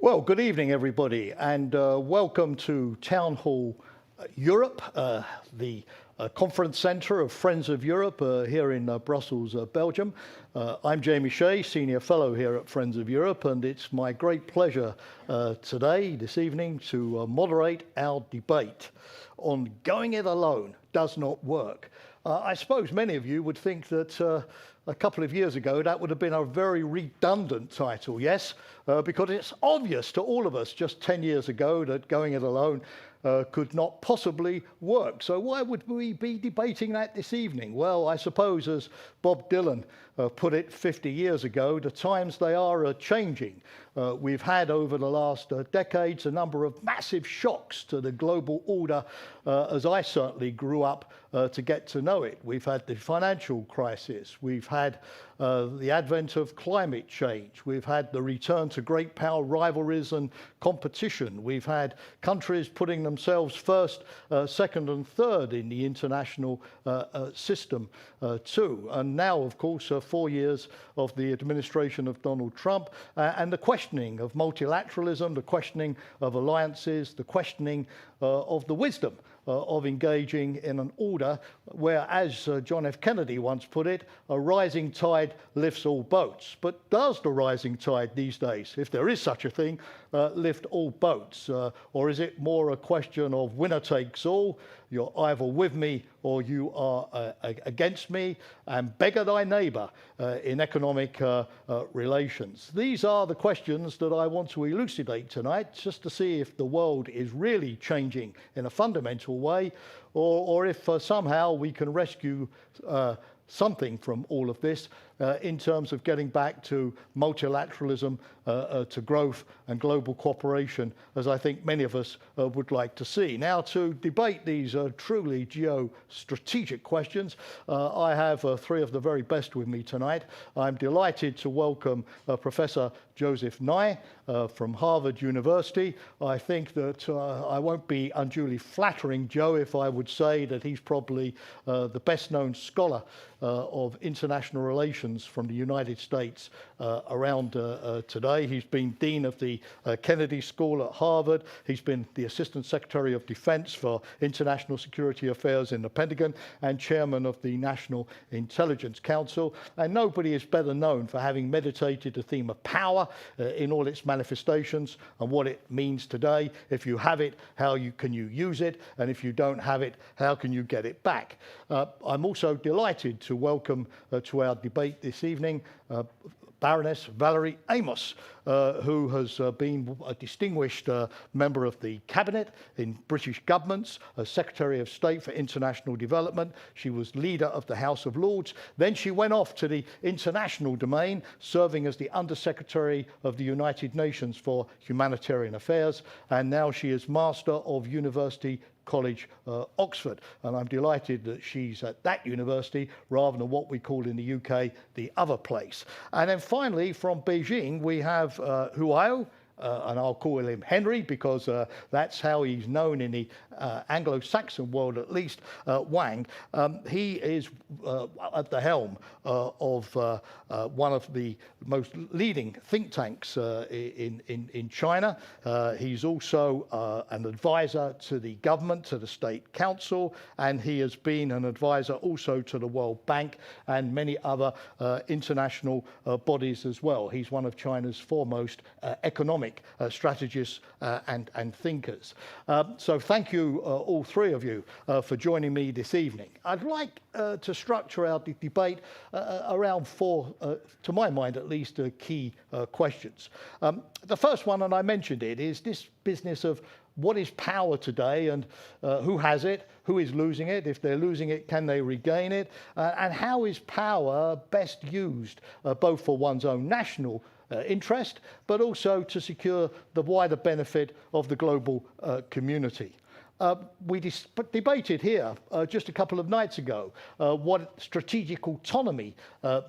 Well, good evening, everybody, and welcome to Town Hall Europe, the conference centre of Friends of Europe here in Brussels, Belgium. I'm Jamie Shea, Senior Fellow here at Friends of Europe, and it's my great pleasure this evening, to moderate our debate on going it alone does not work. I suppose many of you would think that a couple of years ago that would have been a very redundant title, yes, because it's obvious to all of us just 10 years ago that going it alone could not possibly work. So why would we be debating that this evening? Well, I suppose, as Bob Dylan put it 50 years ago, the times they are changing. We've had over the last decades a number of massive shocks to the global order as I certainly grew up to get to know it. We've had the financial crisis, we've had the advent of climate change, we've had the return to great power rivalries and competition, we've had countries putting themselves first, second and third in the international system too. And now, of course, 4 years of the administration of Donald Trump and the questioning of multilateralism, the questioning of alliances, the questioning of the wisdom of engaging in an order where, as John F. Kennedy once put it, a rising tide lifts all boats. But does the rising tide these days, if there is such a thing, lift all boats? Or is it more a question of winner takes all? You're either with me or you are against me, and beggar thy neighbour in economic relations. These are the questions that I want to elucidate tonight, just to see if the world is really changing in a fundamental way, or if somehow we can rescue something from all of this in terms of getting back to multilateralism, to growth and global cooperation, as I think many of us would like to see. Now, to debate these truly geostrategic questions, I have three of the very best with me tonight. I'm delighted to welcome Professor Joseph Nye from Harvard University. I think that I won't be unduly flattering Joe if I would say that he's probably the best known scholar of international relations from the United States around today. He's been Dean of the Kennedy School at Harvard. He's been the Assistant Secretary of Defense for International Security Affairs in the Pentagon and Chairman of the National Intelligence Council. And nobody is better known for having meditated the theme of power in all its manifestations and what it means today. If you have it, can you use it? And if you don't have it, how can you get it back? I'm also delighted to welcome to our debate this evening Baroness Valeria Amos, who has been a distinguished member of the Cabinet in British governments, as Secretary of State for International Development. She was leader of the House of Lords. Then she went off to the international domain, serving as the Under-Secretary of the United Nations for Humanitarian Affairs. And now she is Master of University College, Oxford, and I'm delighted that she's at that university rather than what we call in the UK the other place. And then finally, from Beijing, we have Huiyao, and I'll call him Henry because that's how he's known in the Anglo-Saxon world, at least, Wang. He is at the helm of one of the most leading think tanks in China. He's also an advisor to the government, to the State Council, and he has been an advisor also to the World Bank and many other international bodies as well. He's one of China's foremost economic strategists and thinkers. So thank you, all three of you, for joining me this evening. I'd like to structure our debate around four, to my mind at least, key questions. The first one, and I mentioned it, is this business of what is power today and who has it, who is losing it, if they're losing it, can they regain it, and how is power best used both for one's own national interest, but also to secure the wider benefit of the global community. We debated here just a couple of nights ago what strategic autonomy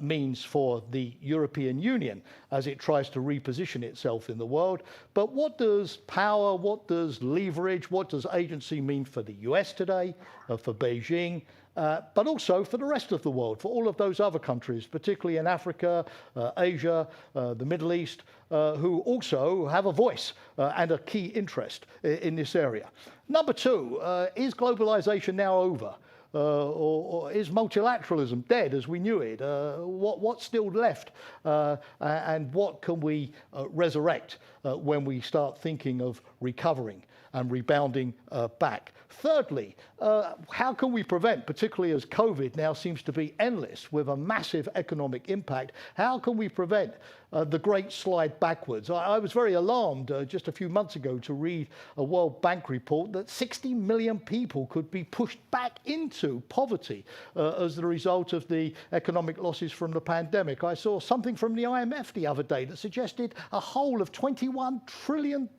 means for the European Union as it tries to reposition itself in the world. But what does power, what does leverage, what does agency mean for the US today, for Beijing, but also for the rest of the world, for all of those other countries, particularly in Africa, Asia, the Middle East, who also have a voice and a key interest in this area. Number two, is globalization now over? Or is multilateralism dead as we knew it? What's still left? And what can we resurrect when we start thinking of recovering and rebounding back? Thirdly, how can we prevent, particularly as COVID now seems to be endless with a massive economic impact, how can we prevent the great slide backwards? I was very alarmed just a few months ago to read a World Bank report that 60 million people could be pushed back into poverty as the result of the economic losses from the pandemic. I saw something from the IMF the other day that suggested a whole of $21 trillion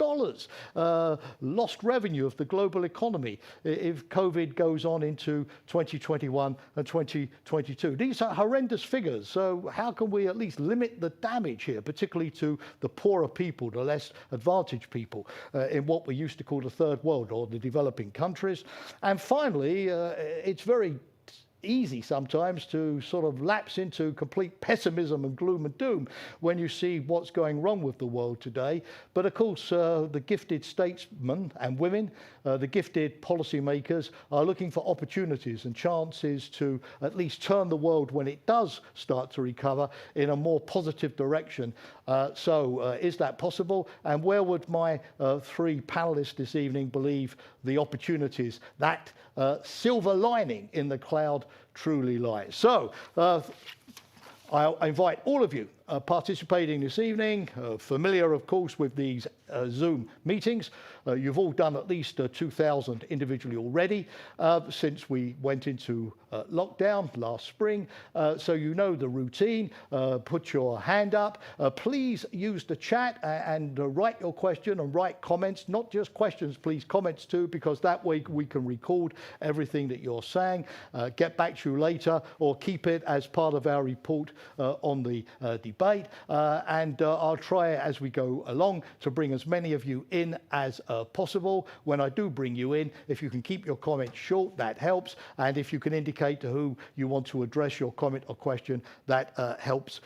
lost revenue of the global economy if COVID goes on into 2021 and 2022. These are horrendous figures. So how can we at least limit the damage here, particularly to the poorer people, the less advantaged people in what we used to call the third world or the developing countries? And finally, it's very easy sometimes to sort of lapse into complete pessimism and gloom and doom when you see what's going wrong with the world today. But of course, the gifted statesmen and women, the gifted policymakers are looking for opportunities and chances to at least turn the world when it does start to recover in a more positive direction. So is that possible? And where would my three panelists this evening believe the opportunities, that silver lining in the cloud truly lies? So I invite all of you participating this evening, familiar of course with these Zoom meetings. You've all done at least 2,000 individually already since we went into lockdown last spring. So you know the routine. Put your hand up. Please use the chat and write your question and write comments, not just questions, please, comments too, because that way we can record everything that you're saying, get back to you later, or keep it as part of our report on the debate. And I'll try as we go along to bring as many of you in as possible. When I do bring you in, if you can keep your comments short, that helps. And if you can indicate to who you want to address your comment or question, that helps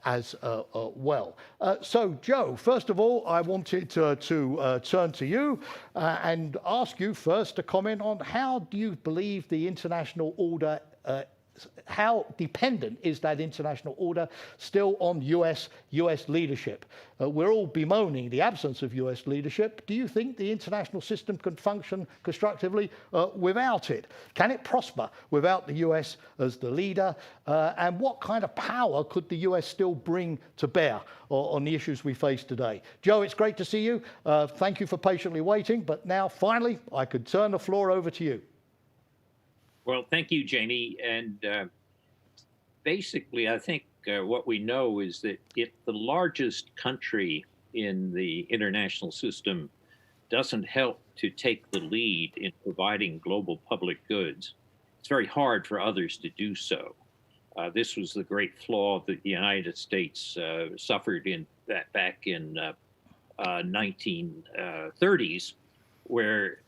as well. So, Joe, first of all, I wanted to turn to you and ask you first to comment on how do you believe the international order how dependent is that international order still on US leadership? We're all bemoaning the absence of US leadership. Do you think the international system can function constructively without it? Can it prosper without the US as the leader? And what kind of power could the US still bring to bear on the issues we face today? Joe, it's great to see you. Thank you for patiently waiting. But now, finally, I could turn the floor over to you. Well, thank you, Jamie. And basically, I think what we know is that if the largest country in the international system doesn't help to take the lead in providing global public goods, it's very hard for others to do so. This was the great flaw that the United States suffered back in 1930s. Where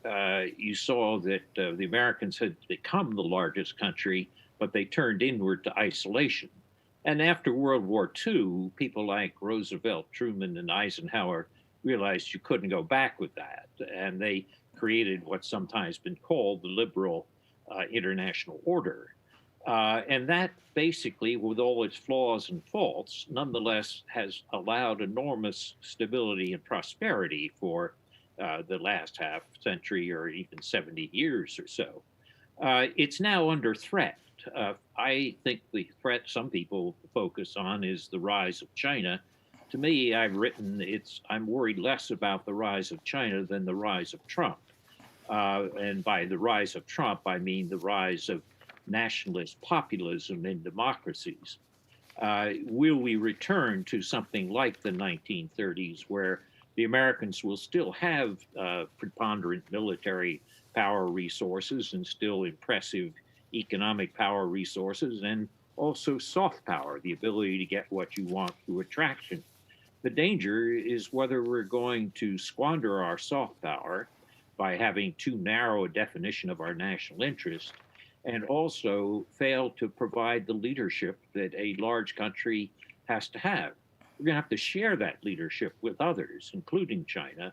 you saw that the Americans had become the largest country, but they turned inward to isolation. And after World War II, people like Roosevelt, Truman, and Eisenhower realized you couldn't go back with that. And they created what's sometimes been called the liberal international order. And that basically, with all its flaws and faults, nonetheless has allowed enormous stability and prosperity for the last half century or even 70 years or so. It's now under threat. I think the threat some people focus on is the rise of China. To me, I've written I'm worried less about the rise of China than the rise of Trump. And by the rise of Trump, I mean the rise of nationalist populism in democracies. Will we return to something like the 1930s where the Americans will still have preponderant military power resources and still impressive economic power resources and also soft power, the ability to get what you want through attraction? The danger is whether we're going to squander our soft power by having too narrow a definition of our national interest and also failed to provide the leadership that a large country has to have. We're going to have to share that leadership with others, including China.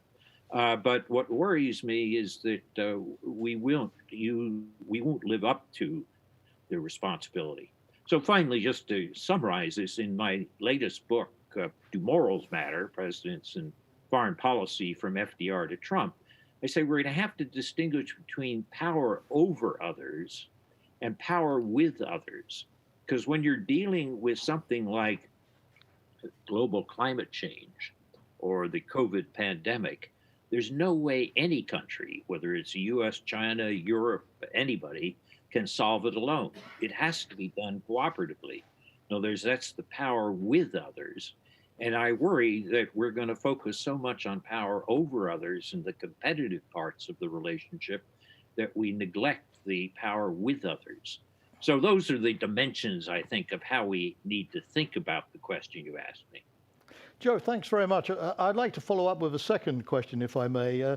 But what worries me is that we won't live up to the responsibility. So finally, just to summarize this, in my latest book, Do Morals Matter? Presidents and Foreign Policy from FDR to Trump, I say we're going to have to distinguish between power over others and power with others. Because when you're dealing with something like global climate change or the COVID pandemic, there's no way any country, whether it's the US, China, Europe, anybody, can solve it alone. It has to be done cooperatively. No, that's the power with others. And I worry that we're going to focus so much on power over others in the competitive parts of the relationship that we neglect the power with others. So those are the dimensions, I think, of how we need to think about the question you asked me. Joe, thanks very much. I'd like to follow up with a second question, if I may.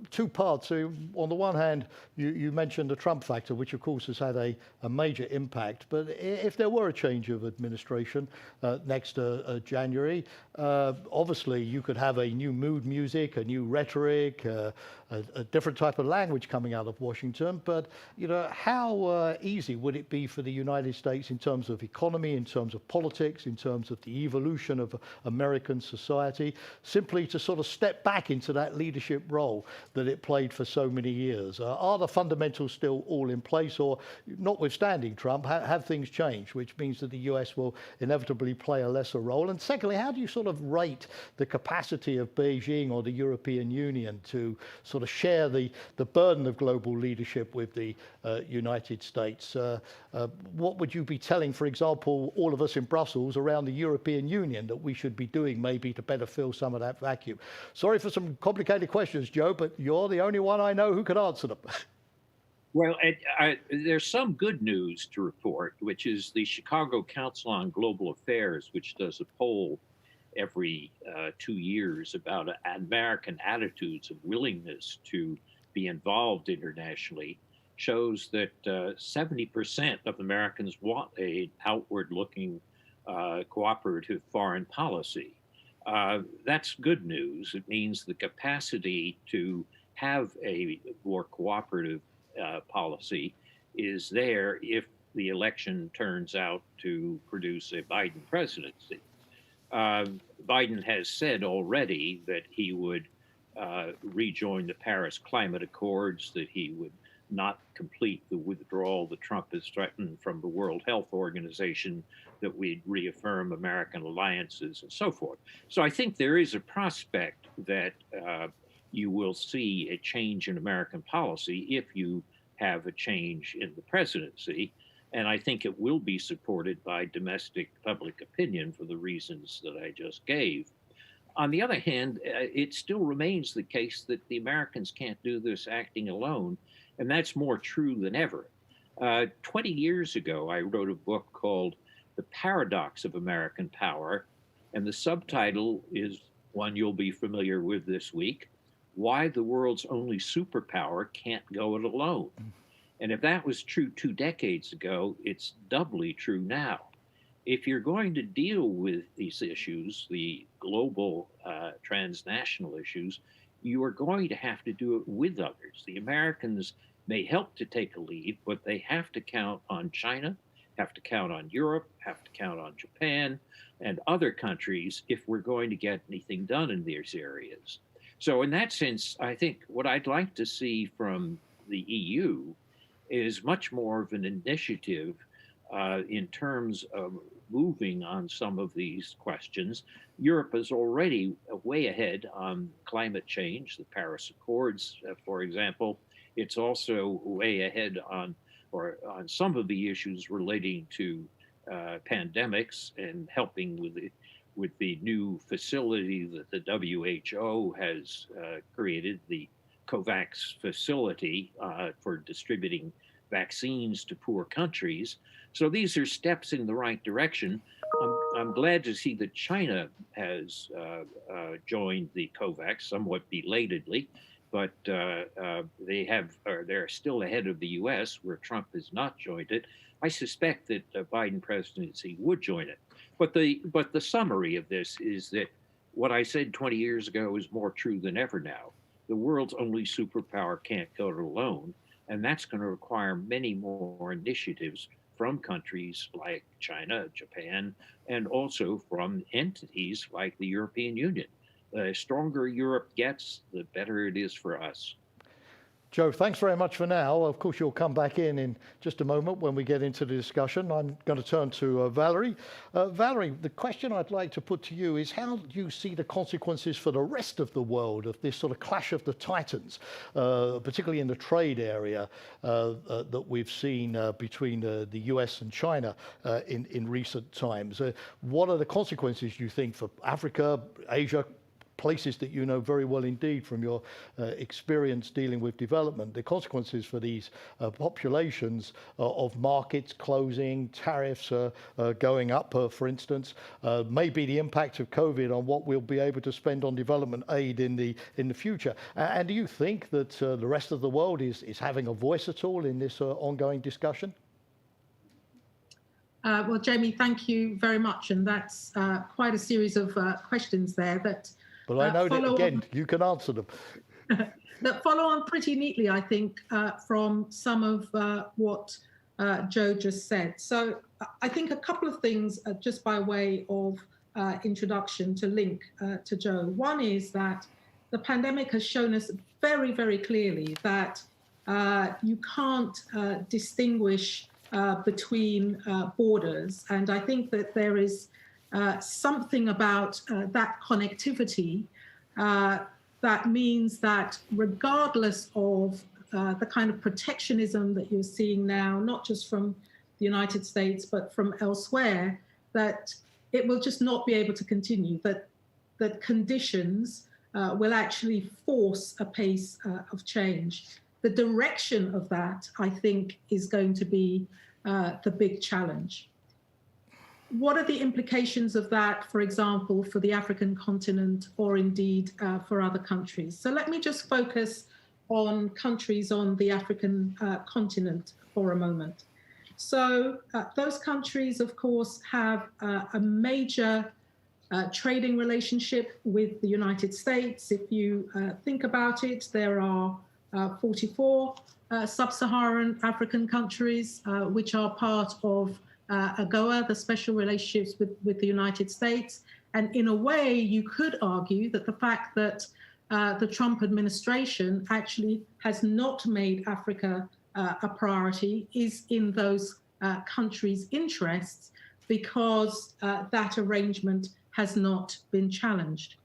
Two parts. So on the one hand, you mentioned the Trump factor, which of course has had a major impact. But if there were a change of administration next January, obviously you could have a new mood music, a new rhetoric, a different type of language coming out of Washington. But how easy would it be for the United States in terms of economy, in terms of politics, in terms of the evolution of American society, simply to sort of step back into that leadership role that it played for so many years? Are the fundamentals still all in place, or notwithstanding Trump, have things changed, which means that the US will inevitably play a lesser role? And secondly, how do you sort of rate the capacity of Beijing or the European Union to sort of share the burden of global leadership with the United States? What would you be telling, for example, all of us in Brussels around the European Union that we should be doing maybe to better fill some of that vacuum? Sorry for some complicated questions, Joe, but you're the only one I know who can answer them. Well, there's some good news to report, which is the Chicago Council on Global Affairs, which does a poll every 2 years about American attitudes of willingness to be involved internationally, shows that 70% of Americans want an outward-looking cooperative foreign policy. That's good news. It means the capacity to have a more cooperative policy is there if the election turns out to produce a Biden presidency. Biden has said already that he would rejoin the Paris Climate Accords, that he would not complete the withdrawal that Trump has threatened from the World Health Organization, that we'd reaffirm American alliances and so forth. So I think there is a prospect that you will see a change in American policy if you have a change in the presidency. And I think it will be supported by domestic public opinion for the reasons that I just gave. On the other hand, it still remains the case that the Americans can't do this acting alone, and that's more true than ever. 20 years ago, I wrote a book called The Paradox of American Power, and the subtitle is one you'll be familiar with this week: Why the World's Only Superpower Can't Go It Alone. And if that was true 2 decades ago, it's doubly true now. If you're going to deal with these issues, the global transnational issues, you are going to have to do it with others. The Americans may help to take a lead, but they have to count on China, have to count on Europe, have to count on Japan and other countries if we're going to get anything done in these areas. So in that sense, I think what I'd like to see from the EU is much more of an initiative in terms of moving on some of these questions. Europe is already way ahead on climate change, the Paris Accords, for example. It's also way ahead on some of the issues relating to pandemics and helping with the new facility that the WHO has created, the COVAX facility for distributing vaccines to poor countries. So these are steps in the right direction. I'm glad to see that China has joined the COVAX somewhat belatedly, but they're still ahead of the U.S., where Trump has not joined it. I suspect that the Biden presidency would join it. But the summary of this is that what I said 20 years ago is more true than ever now. The world's only superpower can't go it alone, and that's going to require many more initiatives from countries like China, Japan, and also from entities like the European Union. The stronger Europe gets, the better it is for us. Joe, thanks very much for now. Of course, you'll come back in just a moment when we get into the discussion. I'm going to turn to Valerie. Valerie, the question I'd like to put to you is, how do you see the consequences for the rest of the world of this sort of clash of the titans, particularly in the trade area that we've seen between the US and China in recent times? What are the consequences, you think, for Africa, Asia, places that you know very well indeed from your experience dealing with development, the consequences for these populations of markets closing, tariffs going up, for instance, maybe the impact of COVID on what we'll be able to spend on development aid in the future. And do you think that the rest of the world is having a voice at all in this ongoing discussion? Well, Jamie, thank you very much. And that's quite a series of questions there that But I know that, again, you can answer them. that follow on pretty neatly, I think, from some of what Joe just said. So I think a couple of things just by way of introduction to link to Joe. One is that the pandemic has shown us very, very clearly that you can't distinguish between borders. And I think that there is something about that connectivity that means that regardless of the kind of protectionism that you're seeing now, not just from the United States, but from elsewhere, that it will just not be able to continue, that conditions will actually force a pace of change. The direction of that, I think, is going to be the big challenge. What are the implications of that, for example, for the African continent or indeed for other countries? So let me just focus on countries on the African continent for a moment. So those countries, of course, have a major trading relationship with the United States. If you think about it, there are 44 sub-Saharan African countries which are part of AGOA, the special relationships with the United States. And in a way, you could argue that the fact that the Trump administration actually has not made Africa a priority is in those countries' interests, because that arrangement has not been challenged.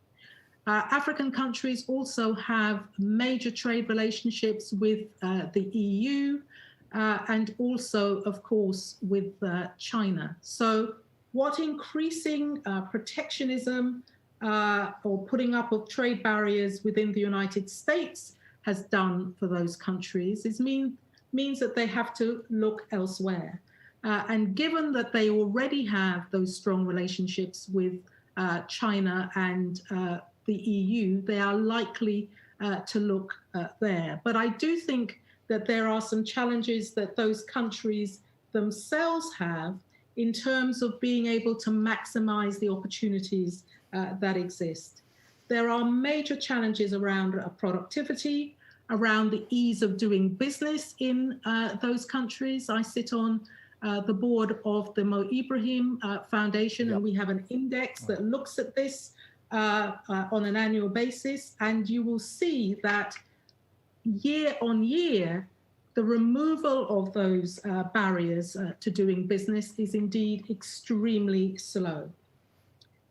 African countries also have major trade relationships with the EU, and also, of course, with China. So what increasing protectionism or putting up of trade barriers within the United States has done for those countries means that they have to look elsewhere. And given that they already have those strong relationships with China and the EU, they are likely to look there. But I do think that there are some challenges that those countries themselves have in terms of being able to maximize the opportunities that exist. There are major challenges around productivity, around the ease of doing business in those countries. I sit on the board of the Mo Ibrahim Foundation, and we have an index that looks at this on an annual basis, and you will see that year on year, the removal of those barriers to doing business is indeed extremely slow.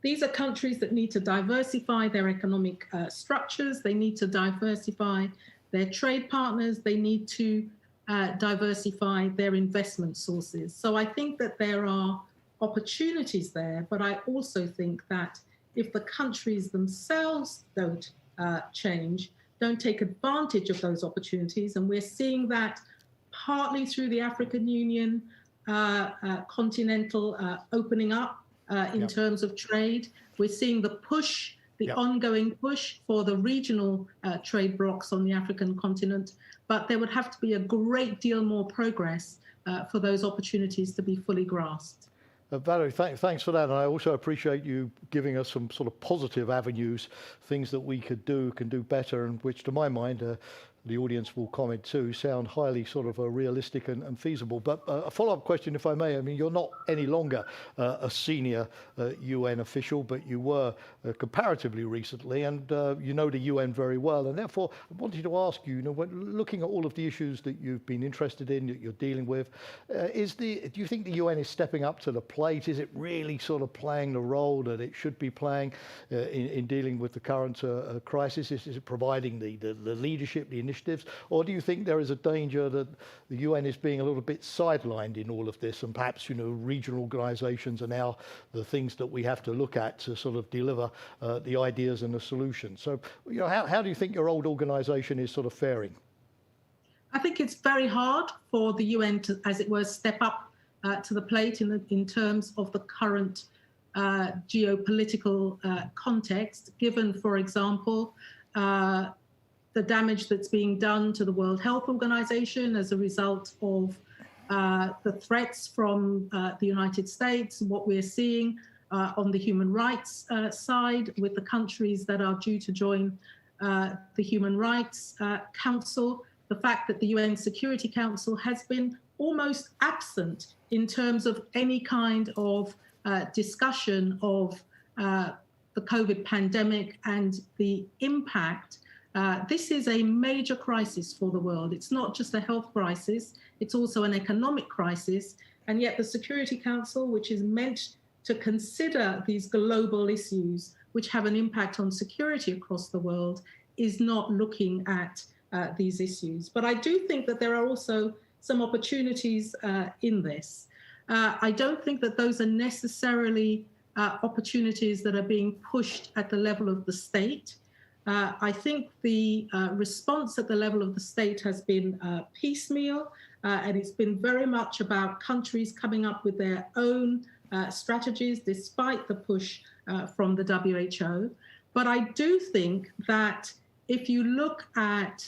These are countries that need to diversify their economic structures. They need to diversify their trade partners. They need to diversify their investment sources. So I think that there are opportunities there, but I also think that if the countries themselves don't change, don't take advantage of those opportunities, and we're seeing that partly through the African Union continental opening up in terms of trade. We're seeing the push the ongoing push for the regional trade blocs on the African continent, but there would have to be a great deal more progress for those opportunities to be fully grasped. Valerie, thanks for that. And I also appreciate you giving us some sort of positive avenues, things that we can do better, and which to my mind, the audience will comment too, sound highly sort of realistic and feasible. But a follow-up question, if I may. I mean, you're not any longer a senior UN official, but you were comparatively recently, and you know the UN very well. And therefore, I wanted to ask you, when looking at all of the issues that you've been interested in, that you're dealing with, do you think the UN is stepping up to the plate? Is it really sort of playing the role that it should be playing in dealing with the current crisis? Is it providing the leadership, the initiatives, or do you think there is a danger that the UN is being a little bit sidelined in all of this, and perhaps regional organisations are now the things that we have to look at to sort of deliver the ideas and the solutions? So, how do you think your old organisation is sort of faring? I think it's very hard for the UN to, as it were, step up to the plate in terms of the current geopolitical context, given, for example, the damage that's being done to the World Health Organization as a result of the threats from the United States, what we're seeing on the human rights side with the countries that are due to join the Human Rights Council, the fact that the UN Security Council has been almost absent in terms of any kind of discussion of the COVID pandemic and the impact. This is a major crisis for the world. It's not just a health crisis, it's also an economic crisis. And yet the Security Council, which is meant to consider these global issues which have an impact on security across the world, is not looking at these issues. But I do think that there are also some opportunities in this. I don't think that those are necessarily opportunities that are being pushed at the level of the state. I think the response at the level of the state has been piecemeal, and it's been very much about countries coming up with their own strategies, despite the push from the WHO. But I do think that if you look at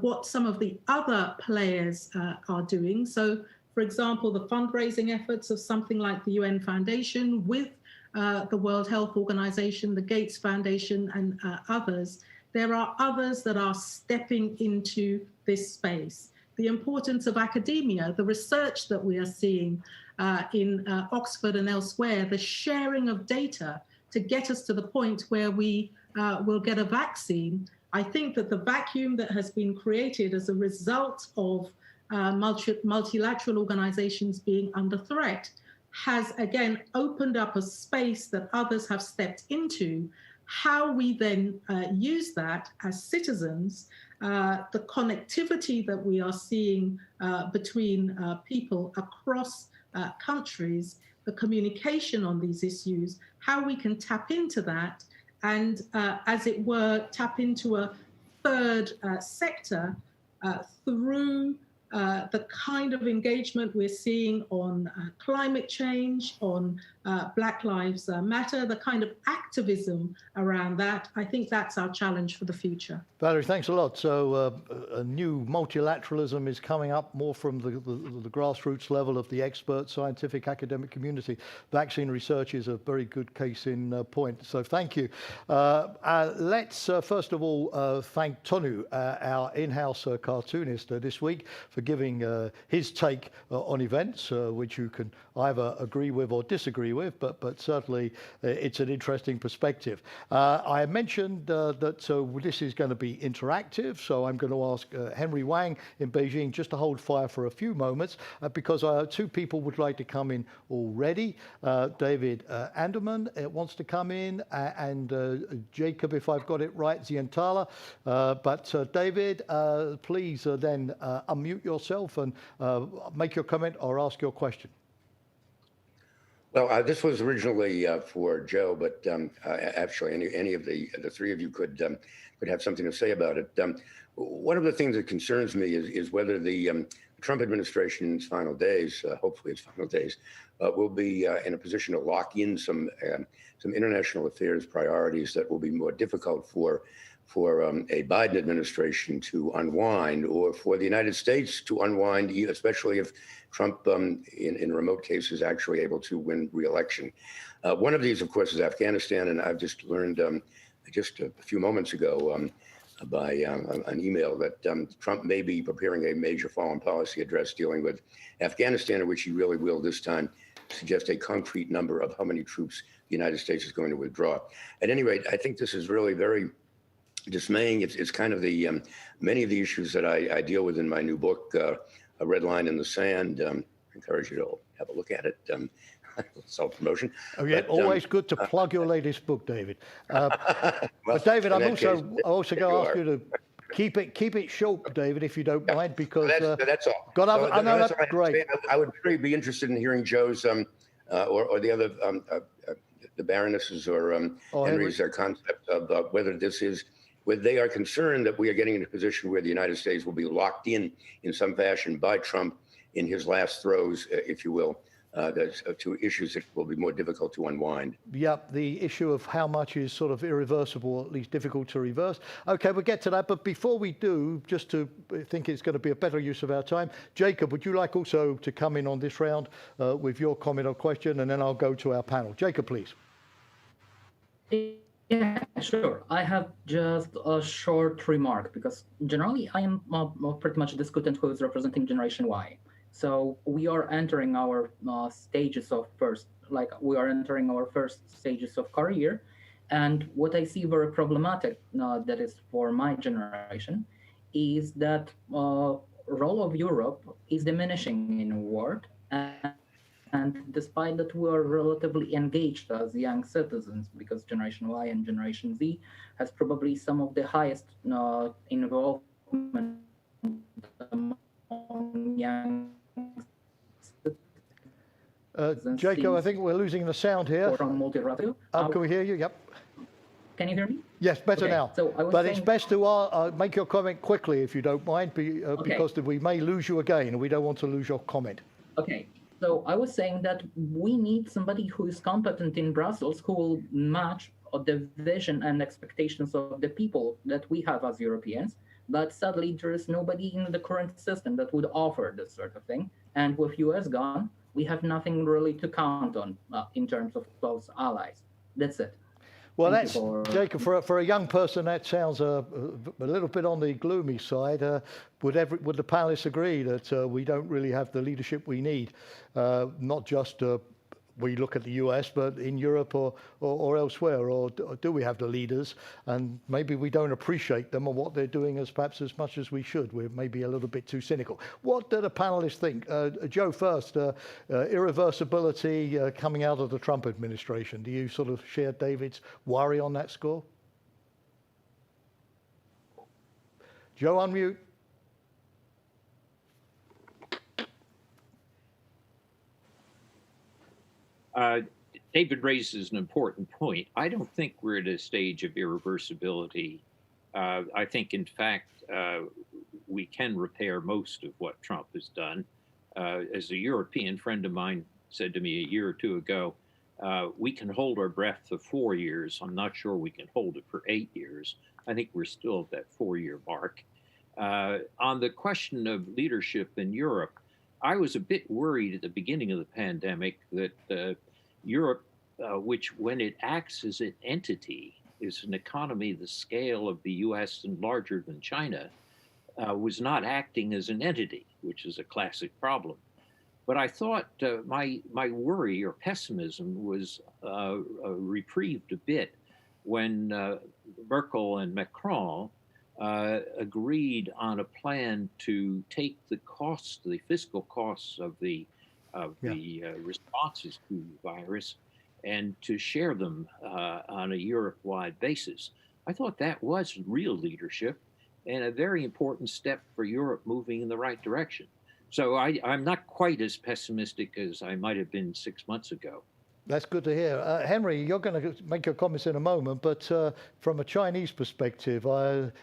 what some of the other players are doing, so for example, the fundraising efforts of something like the UN Foundation with the World Health Organization, the Gates Foundation, and others, there are others that are stepping into this space. The importance of academia, the research that we are seeing in Oxford and elsewhere, the sharing of data to get us to the point where we will get a vaccine. I think that the vacuum that has been created as a result of multilateral organizations being under threat has again opened up a space that others have stepped into. How we then use that as citizens, the connectivity that we are seeing between people across countries, the communication on these issues, how we can tap into that and, as it were, tap into a third sector through the kind of engagement we're seeing on climate change, on Black Lives Matter, the kind of activism around that. I think that's our challenge for the future. Valerie, thanks a lot. So a new multilateralism is coming up more from the grassroots level of the expert scientific academic community. Vaccine research is a very good case in point. So thank you. Let's first of all thank Tonu, our in-house cartoonist this week, for giving his take on events, which you can either agree with or disagree with, but certainly it's an interesting perspective. I mentioned that this is going to be interactive, so I'm going to ask Henry Wang in Beijing just to hold fire for a few moments because two people would like to come in already. David Anderman wants to come in, and Jacob, if I've got it right, Zientala. But David, please then unmute yourself and make your comment or ask your question. Well, this was originally for Joe, but actually any of the three of you could have something to say about it. One of the things that concerns me is whether the Trump administration's final days, hopefully its final days, will be in a position to lock in some international affairs priorities that will be more difficult for a Biden administration to unwind, or for the United States to unwind, especially if Trump, in remote cases, actually able to win re-election. One of these, of course, is Afghanistan, and I've just learned just a few moments ago by an email that Trump may be preparing a major foreign policy address dealing with Afghanistan, in which he really will this time suggest a concrete number of how many troops the United States is going to withdraw. At any rate, I think this is really very dismaying. It's kind of the many of the issues that I deal with in my new book, A Red Line in the Sand. I encourage you to have a look at it. Self-promotion. Oh, yeah, but, always good to plug your latest book, David. Well, but David, I'm in that also case, also going to ask are. you to keep it short, David, if you don't mind, because that's all. got other, So I know that's that's all I have to great. say. I would really be interested in hearing Joe's or the other the Baroness's or Henry's concept of whether this is, whether they are concerned that we are getting in a position where the United States will be locked in some fashion by Trump in his last throes, if you will, to issues that will be more difficult to unwind. Yep, the issue of how much is sort of irreversible, or at least difficult to reverse. Okay, we'll get to that. But before we do, just to think it's going to be a better use of our time, Jacob, would you like also to come in on this round with your comment or question, and then I'll go to our panel. Jacob, please. Yeah, sure. I have just a short remark, because generally I am pretty much a discutant who is representing Generation Y. So we are entering our stages of we are entering our first stages of career. And what I see very problematic, that is for my generation, is that role of Europe is diminishing in the world. And despite that, we are relatively engaged as young citizens, because Generation Y and Generation Z has probably some of the highest involvement among young Jacob, I think we're losing the sound here. From multilateral. Can we hear you? Yep. Can you hear me? Yes, better Okay, now. so I was but saying, it's best to make your comment quickly, if you don't mind, because we may lose you again, and we don't want to lose your comment. Okay. So I was saying that we need somebody who is competent in Brussels, who will match the vision and expectations of the people that we have as Europeans. But sadly, there is nobody in the current system that would offer this sort of thing. And with US gone, we have nothing really to count on in terms of close allies. That's it. Well, Jacob, for a young person, that sounds a little bit on the gloomy side. Would the panelists agree that we don't really have the leadership we need, not just we look at the US, but in Europe or elsewhere, or do we have the leaders? And maybe we don't appreciate them or what they're doing perhaps as much as we should. We're maybe a little bit too cynical. What do the panelists think? Joe first, irreversibility coming out of the Trump administration. Do you sort of share David's worry on that score? Joe, unmute. David raises an important point. I don't think we're at a stage of irreversibility. I think, in fact, we can repair most of what Trump has done. As a European friend of mine said to me a year or two ago, we can hold our breath for 4 years. I'm not sure we can hold it for 8 years. I think we're still at that 4-year mark. On the question of leadership in Europe, I was a bit worried at the beginning of the pandemic that Europe, which when it acts as an entity, is an economy the scale of the US and larger than China, was not acting as an entity, which is a classic problem. But I thought my worry or pessimism was reprieved a bit when Merkel and Macron agreed on a plan to take the costs, the fiscal costs of the responses to the virus, and to share them on a Europe-wide basis. I thought that was real leadership and a very important step for Europe moving in the right direction. So I'm not quite as pessimistic as I might have been 6 months ago. That's good to hear. Henry, you're going to make your comments in a moment, but from a Chinese perspective,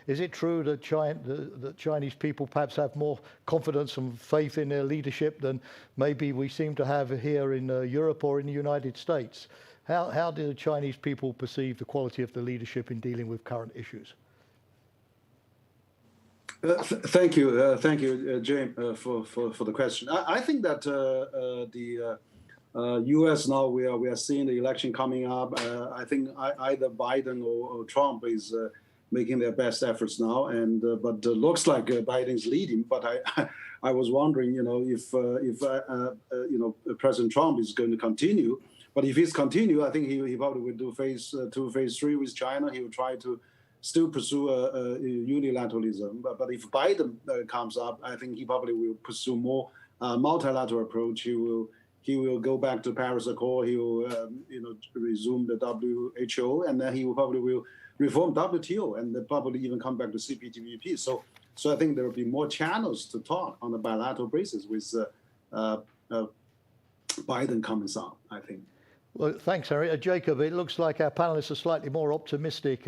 is it true that Chinese people perhaps have more confidence and faith in their leadership than maybe we seem to have here in Europe or in the United States? How do Chinese people perceive the quality of the leadership in dealing with current issues? Thank you, James, for the question. I think that the U.S. now we are seeing the election coming up. I think either Biden or Trump is making their best efforts now, and but looks like Biden's leading. But I was wondering, if President Trump is going to continue. But if he's continue, I think he probably will do phase 2, phase 3 with China. He will try to still pursue unilateralism. But if Biden comes up, I think he probably will pursue more multilateral approach. He will go back to Paris Accord. He will resume the WHO, and then he probably will reform WTO, and then probably even come back to CPTPP. So I think there will be more channels to talk on a bilateral basis with Biden coming on, I think. Well, thanks, Harry. Jacob, it looks like our panelists are slightly more optimistic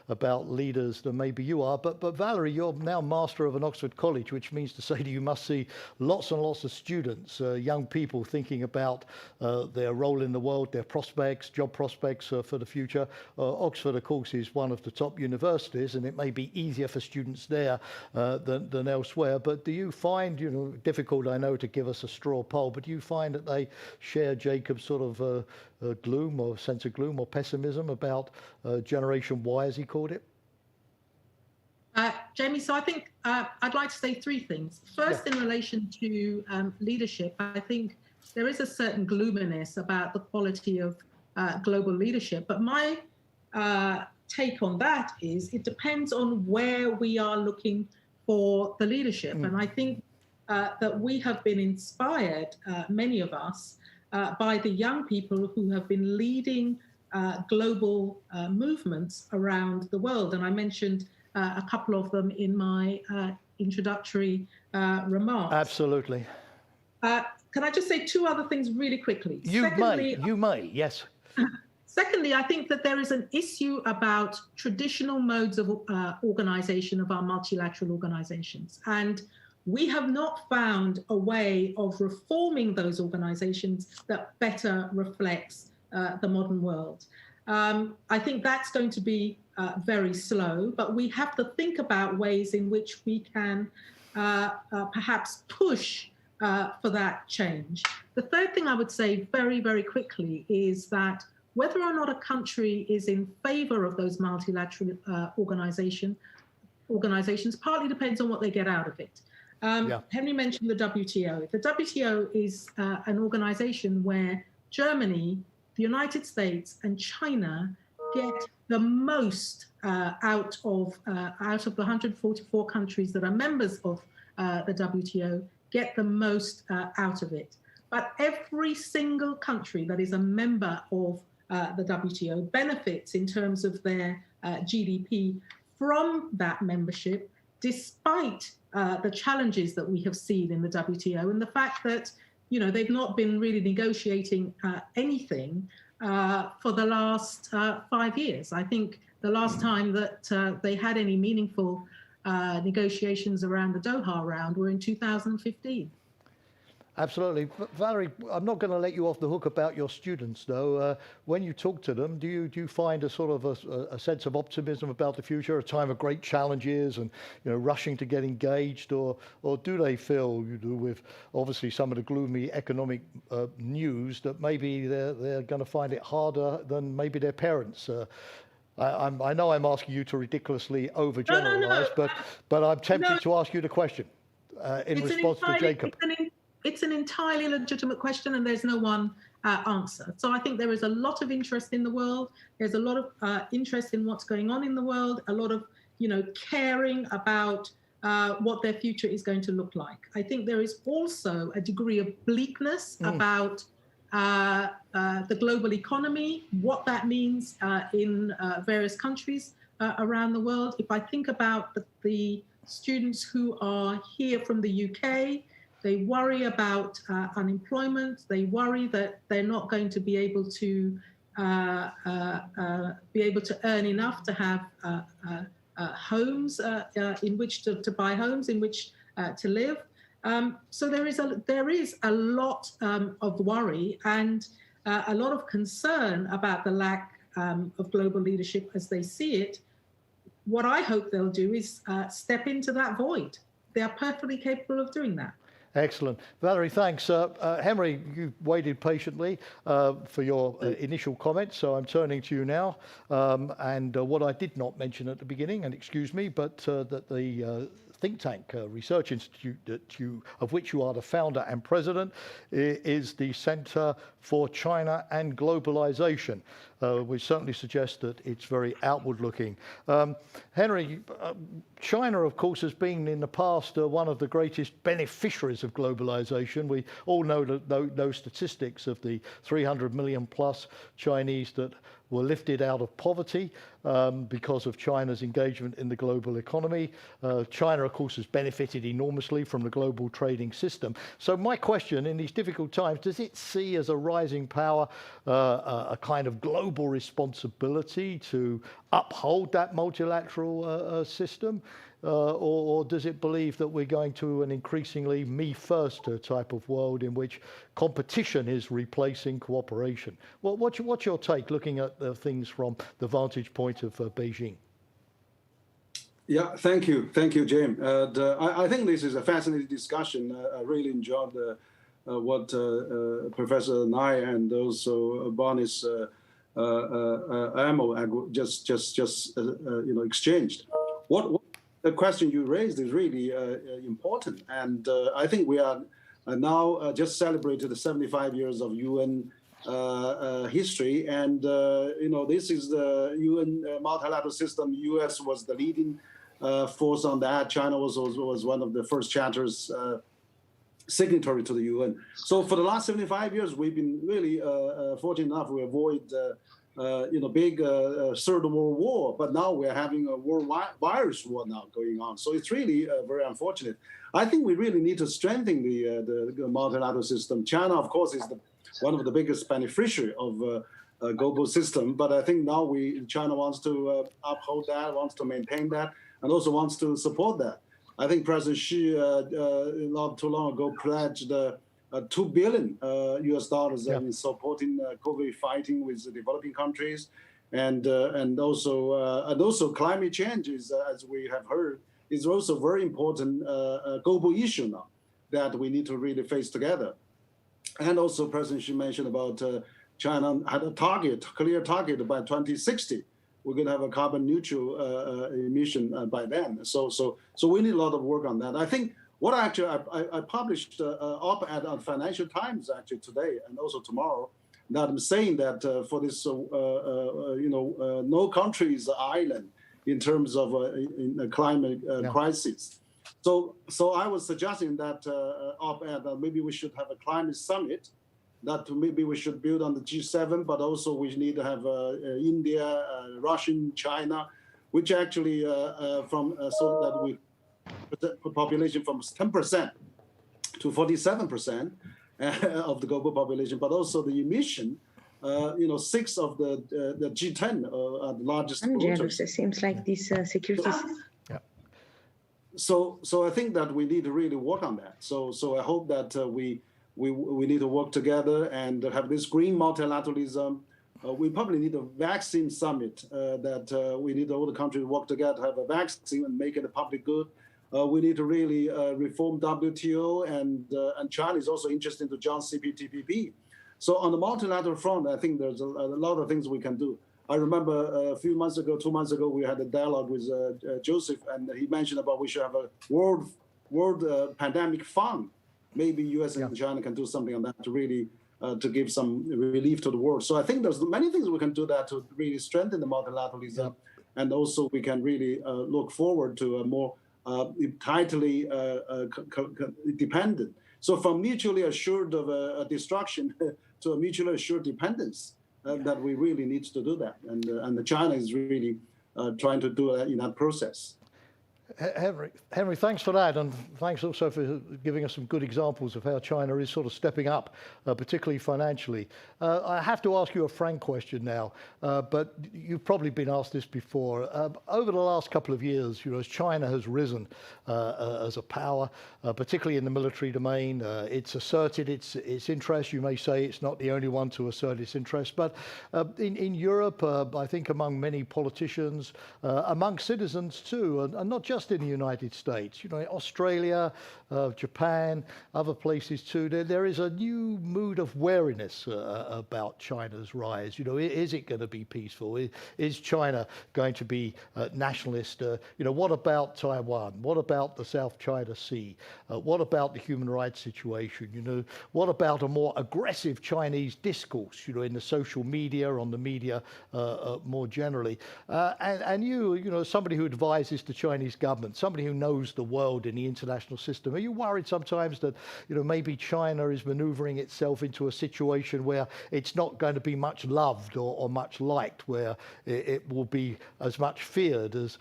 about leaders than maybe you are. But Valerie, you're now master of an Oxford college, which means to say that you must see lots and lots of students, young people thinking about their role in the world, their prospects, job prospects for the future. Oxford, of course, is one of the top universities, and it may be easier for students there than elsewhere. But do you find, difficult, I know, to give us a straw poll, but do you find that they share Jacob's sort of gloom or sense of gloom or pessimism about Generation Y, as he called it? Jamie, so I think I'd like to say three things. First, in relation to leadership, I think there is a certain gloominess about the quality of global leadership. But my take on that is it depends on where we are looking for the leadership. And I think that we have been inspired, many of us, by the young people who have been leading global movements around the world. And I mentioned a couple of them in my introductory remarks. Absolutely. Can I just say two other things really quickly? You may, yes. Secondly, I think that there is an issue about traditional modes of organization of our multilateral organizations. And we have not found a way of reforming those organizations that better reflects the modern world. I think that's going to be very slow, but we have to think about ways in which we can perhaps push for that change. The third thing I would say very, very quickly is that whether or not a country is in favor of those multilateral organizations partly depends on what they get out of it. Henry mentioned the WTO. The WTO is an organization where Germany, the United States, and China get the most out of the 144 countries that are members of the WTO, get the most out of it. But every single country that is a member of the WTO benefits in terms of their GDP from that membership, despite the challenges that we have seen in the WTO and the fact that, they've not been really negotiating anything for the last 5 years. I think the last time that they had any meaningful negotiations around the Doha round were in 2015. Absolutely. Valerie, I'm not going to let you off the hook about your students, though. When you talk to them, do you find a sort of a sense of optimism about the future, a time of great challenges and rushing to get engaged, or do they feel, with obviously some of the gloomy economic news, that maybe they're going to find it harder than maybe their parents? I know I'm asking you to ridiculously overgeneralize, but I'm tempted to ask you the question in response to Jacob. It's an entirely legitimate question, and there's no one answer. So I think there is a lot of interest in the world. There's a lot of interest in what's going on in the world, a lot of, caring about what their future is going to look like. I think there is also a degree of bleakness about the global economy, what that means in various countries around the world. If I think about the students who are here from the UK, They worry about unemployment. They worry that they're not going to be able to earn enough to have homes in which to buy homes in which to live. So there is a lot of worry and a lot of concern about the lack of global leadership as they see it. What I hope they'll do is step into that void. They are perfectly capable of doing that. Excellent. Valerie, thanks. Henry, you waited patiently for your initial comments, so I'm turning to you now. And what I did not mention at the beginning, and excuse me, but that the think tank research institute of which you are the founder and president is the Center for China and Globalization. We certainly suggest that it's very outward looking. Henry, China, of course, has been in the past one of the greatest beneficiaries of globalization. We all know those statistics of the 300 million plus Chinese that were lifted out of poverty because of China's engagement in the global economy. China, of course, has benefited enormously from the global trading system. So my question, in these difficult times, does it see as a rising power a kind of global responsibility to uphold that multilateral system? Or does it believe that we're going to an increasingly me first type of world in which competition is replacing cooperation? Well, what's your take looking at things from the vantage point of Beijing? Yeah, thank you, James. I think this is a fascinating discussion. I really enjoyed what Professor Nye and also Baroness Amos just exchanged. What the question you raised is really important, and I think we are now just celebrated the 75 years of UN history, and this is the UN multilateral system. U.S. was the leading force on that. China was one of the first chapters signatory to the UN. So for the last 75 years, we've been really fortunate enough to avoid big Third World War, but now we're having a virus war now going on. So it's really very unfortunate. I think we really need to strengthen the multilateral system. China, of course, is one of the biggest beneficiary of a global system, but I think now China wants to uphold that, wants to maintain that, and also wants to support that. I think President Xi not too long ago pledged $2 billion US dollars in supporting COVID fighting with the developing countries, and also climate change is, as we have heard, is also very important global issue now that we need to really face together. And also President Xi mentioned about China had a clear target by 2060. We're going to have a carbon neutral emission by then. So we need a lot of work on that. I think what I published an op-ed on Financial Times actually today and also tomorrow, that I'm saying that for this, no country is an island in terms of in a climate crisis. So I was suggesting that op-ed that maybe we should have a climate summit, that maybe we should build on the G7, but also we need to have India, Russia, China, which actually so that we population from 10% to 47% of the global population, but also the emission, 6 of the G10 are the largest polluters. It seems like these securities. So I think that we need to really work on that. So I hope that we need to work together and have this green multilateralism. We probably need a vaccine summit that we need all the countries to work together to have a vaccine and make it a public good. We need to really reform WTO, and China is also interested to join CPTPP. So on the multilateral front, I think there's a lot of things we can do. I remember a few months ago, 2 months ago, we had a dialogue with Joseph, and he mentioned about we should have a world pandemic fund. Maybe U.S. and China can do something on that to really to give some relief to the world. So I think there's many things we can do that to really strengthen the multilateralism, and also we can really look forward to a more tightly dependent. So from mutually assured of a destruction to a mutually assured dependence, that we really need to do that. And China is really trying to do that in that process. Henry, thanks for that, and thanks also for giving us some good examples of how China is sort of stepping up, particularly financially. I have to ask you a frank question now, but you've probably been asked this before. Over the last couple of years, as China has risen as a power, particularly in the military domain, it's asserted its interests. You may say it's not the only one to assert its interests, but in Europe, I think among many politicians, among citizens too, and not just in the United States, Australia, Japan, other places too, there is a new mood of wariness about China's rise. Is it going to be peaceful? Is China going to be nationalist? What about Taiwan? What about the South China Sea? What about the human rights situation? What about a more aggressive Chinese discourse, in the social media, on the media more generally? And you, somebody who advises the Chinese government, somebody who knows the world in the international system, are you worried sometimes that, maybe China is maneuvering itself into a situation where it's not going to be much loved or much liked, where it will be as much feared as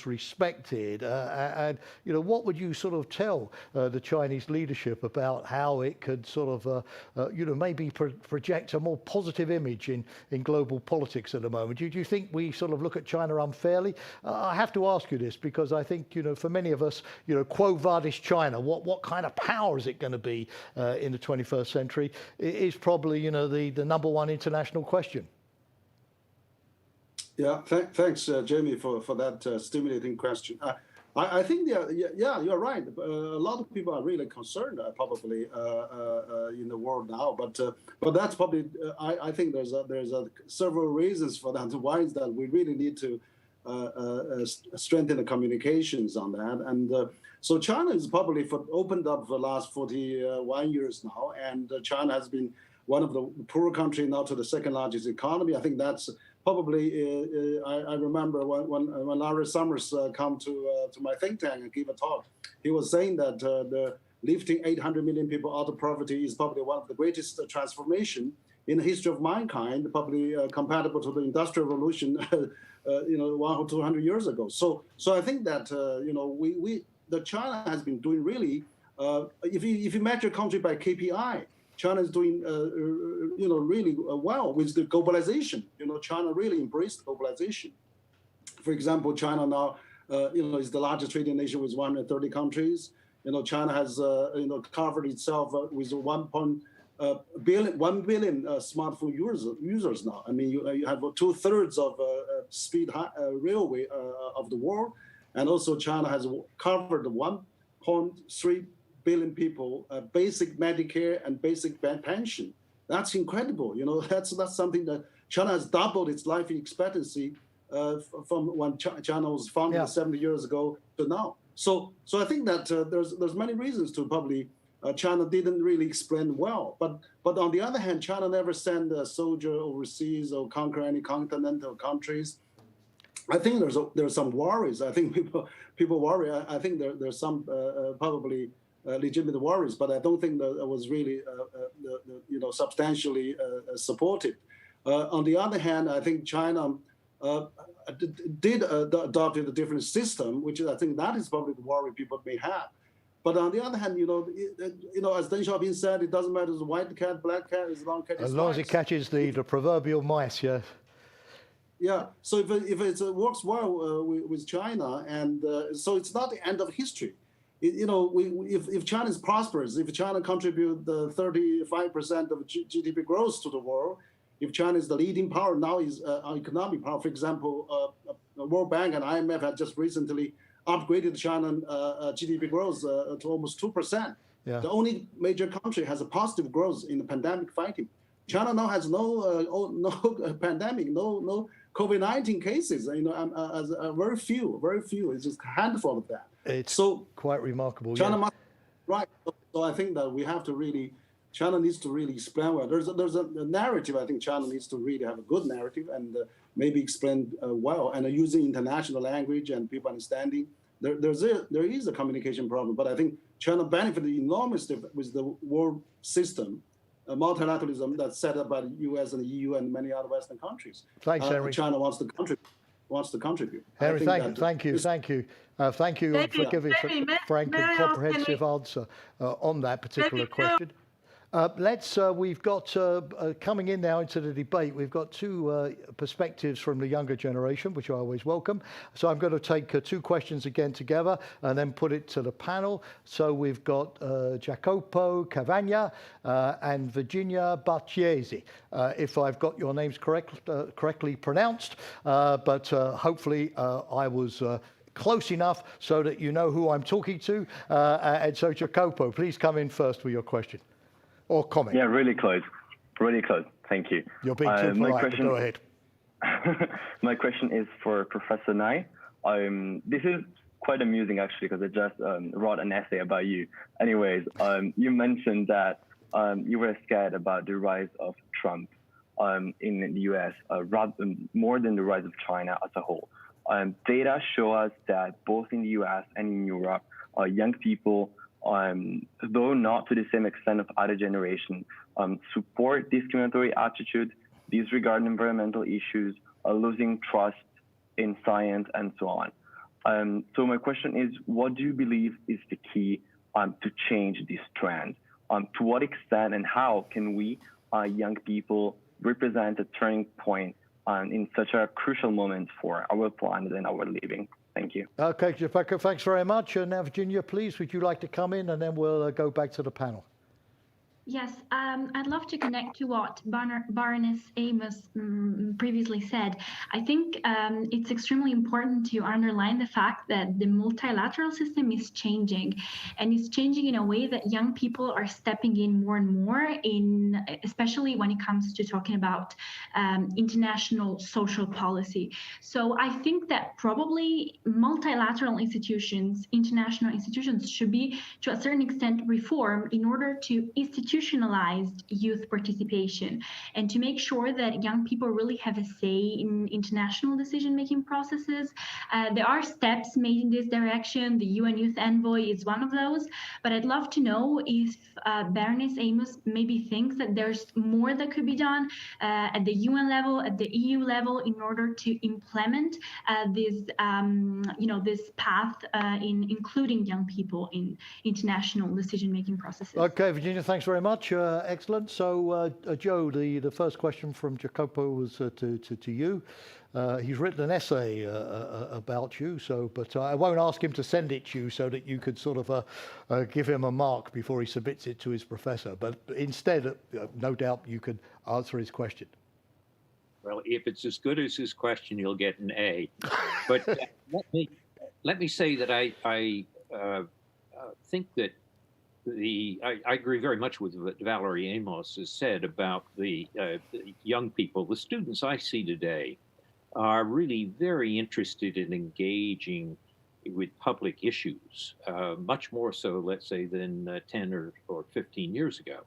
respected? And, what would you sort of tell the Chinese leadership about how it could sort of, maybe project a more positive image in global politics at the moment? Do you think we sort of look at China unfairly? I have to ask you this because I think, for many of us, quo vadis China, what kind of power is it going to be in the 21st century is probably, the number one international question. Yeah, thanks, Jamie, for that stimulating question. I think, yeah, you're right. A lot of people are really concerned, probably, in the world now. But that's probably, I think there's several reasons for that. Why is that we really need to strengthen the communications on that. And so China is probably opened up for the last 41 years now, and China has been one of the poorer countries now to the second largest economy. I think that's probably, I remember when Larry Summers come to my think tank and give a talk, he was saying that the lifting 800 million people out of poverty is probably one of the greatest transformation in the history of mankind, probably compatible to the Industrial Revolution, 100 or 200 years ago. So I think that the China has been doing really. If you measure a country by KPI, China is doing really well with the globalization. China really embraced globalization. For example, China now is the largest trading nation with 130 countries. China has covered itself with 1 billion smartphone users now. I mean, you have 2/3 of speed railway of the world, and also China has covered 1.3 billion people basic Medicare and basic pension. That's incredible. That's something that China has doubled its life expectancy from when China was founded 70 years ago to now. So I think that there's many reasons to probably. China didn't really explain well, but on the other hand, China never sent a soldier overseas or conquer any continental countries. I think there's some worries. I think people worry. I think there's some probably legitimate worries, but I don't think that it was really substantially supported. On the other hand, I think China did adopt a different system, which I think that is probably the worry people may have. But on the other hand, as Deng Xiaoping said, it doesn't matter if it's white cat, black cat, as long as it catches the proverbial mice, yeah. Yeah. So if it works well with China, and so it's not the end of history. If China is prosperous, if China contribute 35% of GDP growth to the world, if China is the leading power now, is economic power. For example, the World Bank and IMF had just recently upgraded China GDP growth to almost 2%. Yeah. The only major country has a positive growth in the pandemic fighting. China now has no pandemic, no COVID-19 cases. Very few. It's just a handful of that. It's so quite remarkable. China must right. So I think that we have to really. China needs to really explain well. There's a narrative. I think China needs to really have a good narrative and maybe explain well and using international language and people understanding. There is a communication problem, but I think China benefited enormously with the world system, multilateralism that's set up by the U.S. and the EU and many other Western countries. Thanks, Henry. China wants to contribute. wants to contribute. Henry, thank you. Thank you for giving us a frank and comprehensive answer on that particular question. We've got, coming in now into the debate, we've got two perspectives from the younger generation, which I always welcome. So I'm going to take two questions again together and then put it to the panel. So we've got Jacopo Cavagna and Virginia Bartiesi, if I've got your names correctly pronounced, but hopefully I was close enough so that you know who I'm talking to. And so Jacopo, please come in first with your question. Or comment. Yeah, really close. Really close. Thank you. You're being too polite, but go ahead. My question is for Professor Nai. This is quite amusing, actually, because I just wrote an essay about you. Anyways, you mentioned that you were scared about the rise of Trump in the US, more than the rise of China as a whole. Data show us that both in the US and in Europe, young people, though not to the same extent of other generation, support discriminatory attitude, disregard environmental issues, losing trust in science, and so on. So my question is, what do you believe is the key to change this trend? To what extent and how can we, young people, represent a turning point in such a crucial moment for our planet and our living? Thank you. Okay, Jacopo, thanks very much. Now, Virginia, please, would you like to come in and then we'll go back to the panel? Yes, I'd love to connect to what Baroness Amos previously said. I think it's extremely important to underline the fact that the multilateral system is changing, and it's changing in a way that young people are stepping in more and more, especially when it comes to talking about international social policy. So I think that probably multilateral institutions, international institutions, should be to a certain extent reformed in order to institutionalized youth participation and to make sure that young people really have a say in international decision-making processes. There are steps made in this direction. The UN Youth Envoy is one of those, but I'd love to know if Baroness Amos maybe thinks that there's more that could be done at the UN level, at the EU level, in order to implement this path in including young people in international decision-making processes. Okay, Virginia, thanks very much. Excellent. So, Joe, the first question from Jacopo was to you. He's written an essay about you, but I won't ask him to send it to you so that you could sort of give him a mark before he submits it to his professor. But instead, no doubt you could answer his question. Well, if it's as good as his question, you'll get an A. But let me say that I think that I agree very much with what Valerie Amos has said about the young people. The students I see today are really very interested in engaging with public issues, much more so, let's say, than 10 or 15 years ago.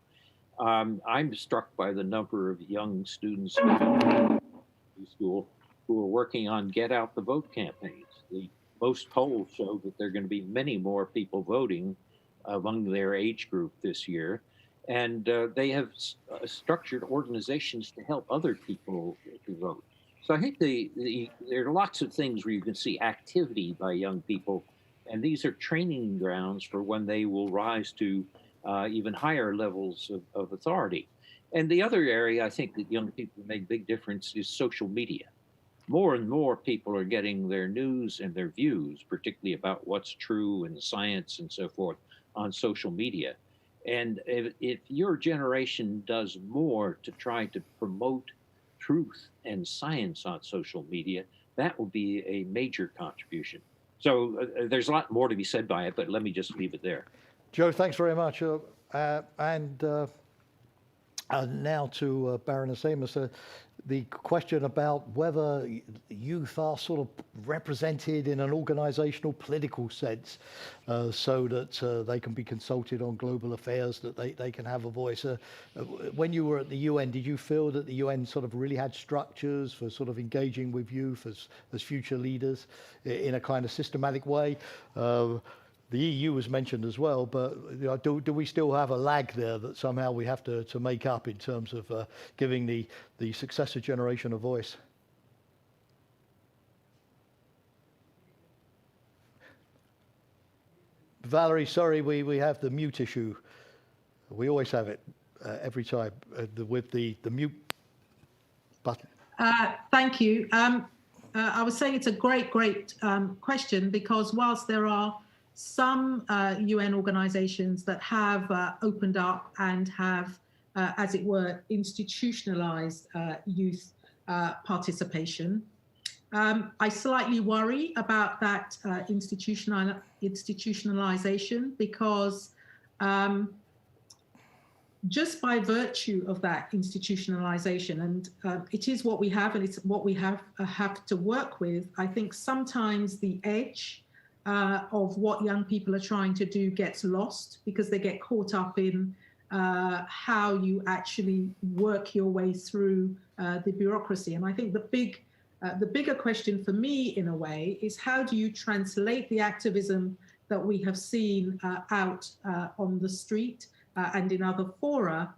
I'm struck by the number of young students in school who are working on Get Out the Vote campaigns. The most polls show that there are going to be many more people voting among their age group this year, and they have structured organizations to help other people to vote. So I think there are lots of things where you can see activity by young people, and these are training grounds for when they will rise to even higher levels of authority. And the other area I think that young people make a big difference is social media. More and more people are getting their news and their views, particularly about what's true in science and so forth, on social media. And if your generation does more to try to promote truth and science on social media, that will be a major contribution. So there's a lot more to be said by it, but let me just leave it there. Joe, thanks very much. And now to Baroness Amos, the question about whether youth are sort of represented in an organizational political sense so that they can be consulted on global affairs, that they can have a voice. When you were at the UN, did you feel that the UN sort of really had structures for sort of engaging with youth as future leaders in a kind of systematic way? The EU was mentioned as well, but do we still have a lag there that somehow we have to make up in terms of giving the successor generation a voice? Valerie, sorry, we have the mute issue. We always have it every time with the mute button. Thank you. I was saying it's a great question, because whilst there are some UN organizations that have opened up and have, as it were, institutionalized youth participation, I slightly worry about that institutionalization, because just by virtue of that institutionalization, and it is what we have, and it's what we have to work with, I think sometimes the edge of what young people are trying to do gets lost, because they get caught up in how you actually work your way through the bureaucracy. And I think the bigger question for me, in a way, is how do you translate the activism that we have seen out on the street and in other fora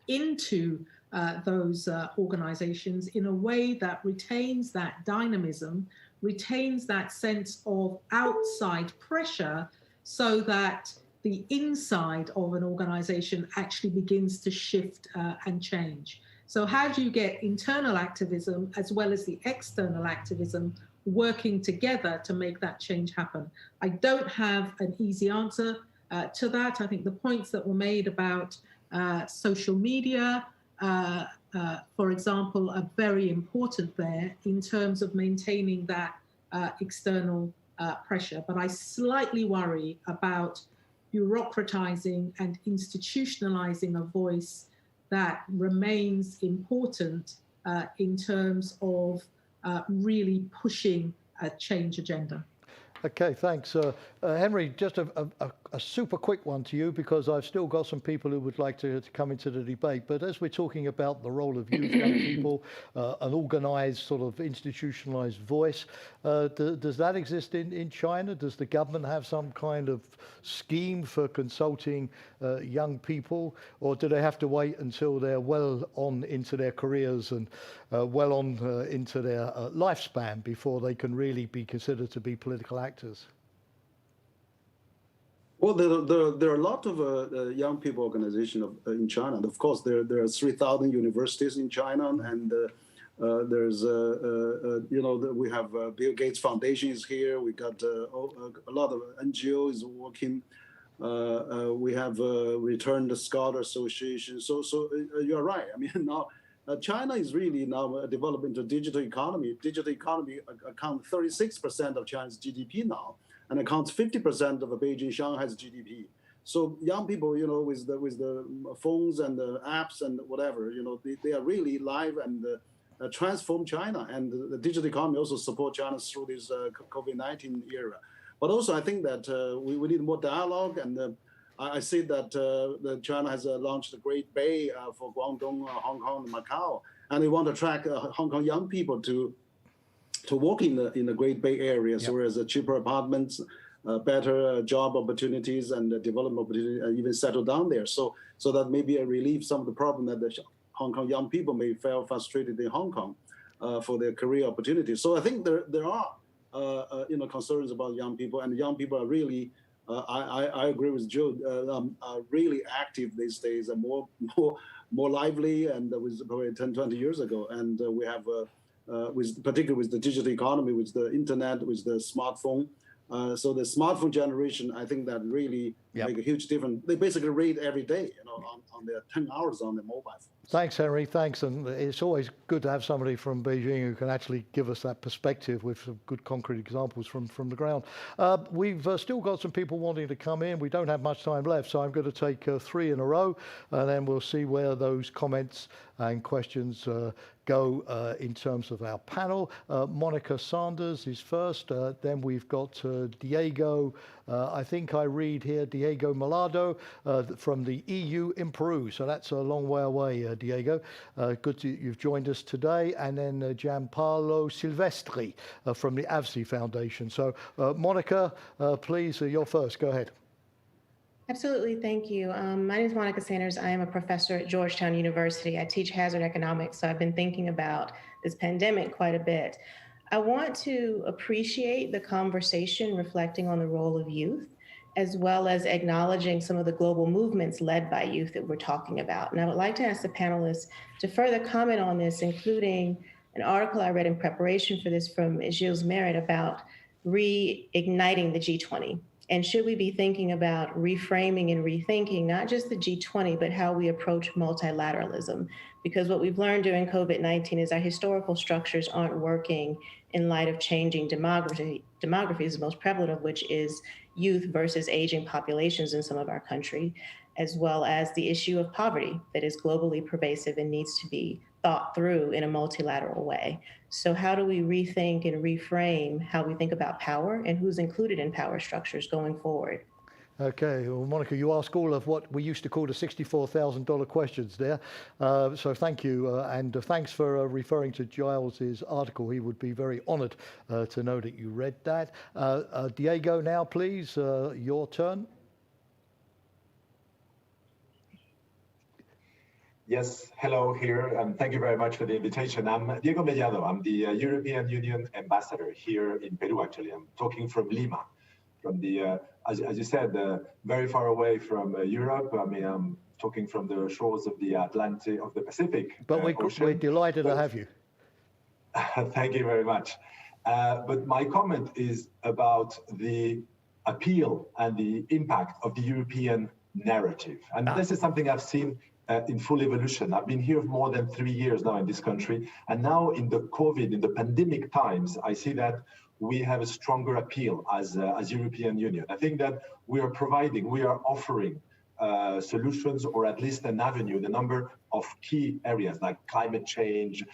into those organizations in a way that retains that dynamism, retains that sense of outside pressure, so that the inside of an organization actually begins to shift and change. So how do you get internal activism as well as the external activism working together to make that change happen? I don't have an easy answer to that. I think the points that were made about social media, for example, are very important there in terms of maintaining that external pressure. But I slightly worry about bureaucratizing and institutionalizing a voice that remains important in terms of really pushing a change agenda. Okay, thanks. Henry, just a super quick one to you, because I've still got some people who would like to come into the debate. But as we're talking about the role of youth, young people, an organized, sort of institutionalized voice, does that exist in China? Does the government have some kind of scheme for consulting young people? Or do they have to wait until they're well on into their careers and well on into their lifespan before they can really be considered to be political actors? Well, there are a lot of young people organizations in China. And of course, there are 3,000 universities in China, and there's we have Bill Gates Foundation is here. We got a lot of NGOs working. We have Return the Scholar Association. So you're right. I mean, now China is really now developing into digital economy. Digital economy accounts 36% of China's GDP now, and accounts 50% of Beijing, Shanghai's GDP. So young people, with the phones and the apps and whatever, they are really live and transform China. And the digital economy also support China through this COVID-19 era. But also, I think that we need more dialogue. And I see that China has launched the Great Bay for Guangdong, Hong Kong, and Macau, and they want to attract Hong Kong young people to work in the Great Bay Area, so as cheaper apartments, better job opportunities, and development opportunities, and even settle down there. So that maybe relieve some of the problem that the Hong Kong young people may feel frustrated in Hong Kong for their career opportunities. So I think there are concerns about young people, and young people are really. I agree with Joe. Are really active these days, and more lively, and was probably 10, 20 years ago. And we have, particularly with the digital economy, with the internet, with the smartphone. So the smartphone generation, I think that really make a huge difference. They basically read every day, on their 10 hours on their mobile phone. Thanks, Henry. Thanks. And it's always good to have somebody from Beijing who can actually give us that perspective with some good concrete examples from the ground. We've still got some people wanting to come in. We don't have much time left, so I'm going to take 3 in a row, and then we'll see where those comments and questions go in terms of our panel. Monica Sanders is first. Then we've got Diego, I think I read here, Diego Malado from the EU in Peru. So that's a long way away, Diego. Good you've joined us today. And then Gianpaolo Silvestri from the AVSI Foundation. So Monica, please, you're first. Go ahead. Absolutely, thank you. My name is Monica Sanders. I am a professor at Georgetown University. I teach hazard economics, so I've been thinking about this pandemic quite a bit. I want to appreciate the conversation reflecting on the role of youth, as well as acknowledging some of the global movements led by youth that we're talking about. And I would like to ask the panelists to further comment on this, including an article I read in preparation for this from Gilles Merritt about reigniting the G20. And should we be thinking about reframing and rethinking not just the G20, but how we approach multilateralism? Because what we've learned during COVID-19 is our historical structures aren't working in light of changing demography. Demography is the most prevalent of which is youth versus aging populations in some of our country, as well as the issue of poverty that is globally pervasive and needs to be thought through in a multilateral way. So how do we rethink and reframe how we think about power and who's included in power structures going forward? Okay, well, Monica, you asked all of what we used to call the $64,000 questions there. So thank you, and thanks for referring to Giles's article. He would be very honored to know that you read that. Diego, now please, your turn. Yes, hello here, and thank you very much for the invitation. I'm Diego Mellado. I'm the European Union ambassador here in Peru, actually. I'm talking from Lima, from the, as you said, very far away from Europe. I mean, I'm talking from the shores of the Atlantic, of the Pacific But Ocean. we're delighted to have you. Thank you very much. But my comment is about the appeal and the impact of the European narrative. And this is something I've seen in full evolution. I've been here more than 3 years now in this country. And now in the COVID, in the pandemic times, I see that we have a stronger appeal as European Union. I think that we are offering solutions, or at least an avenue in a number of key areas like climate change,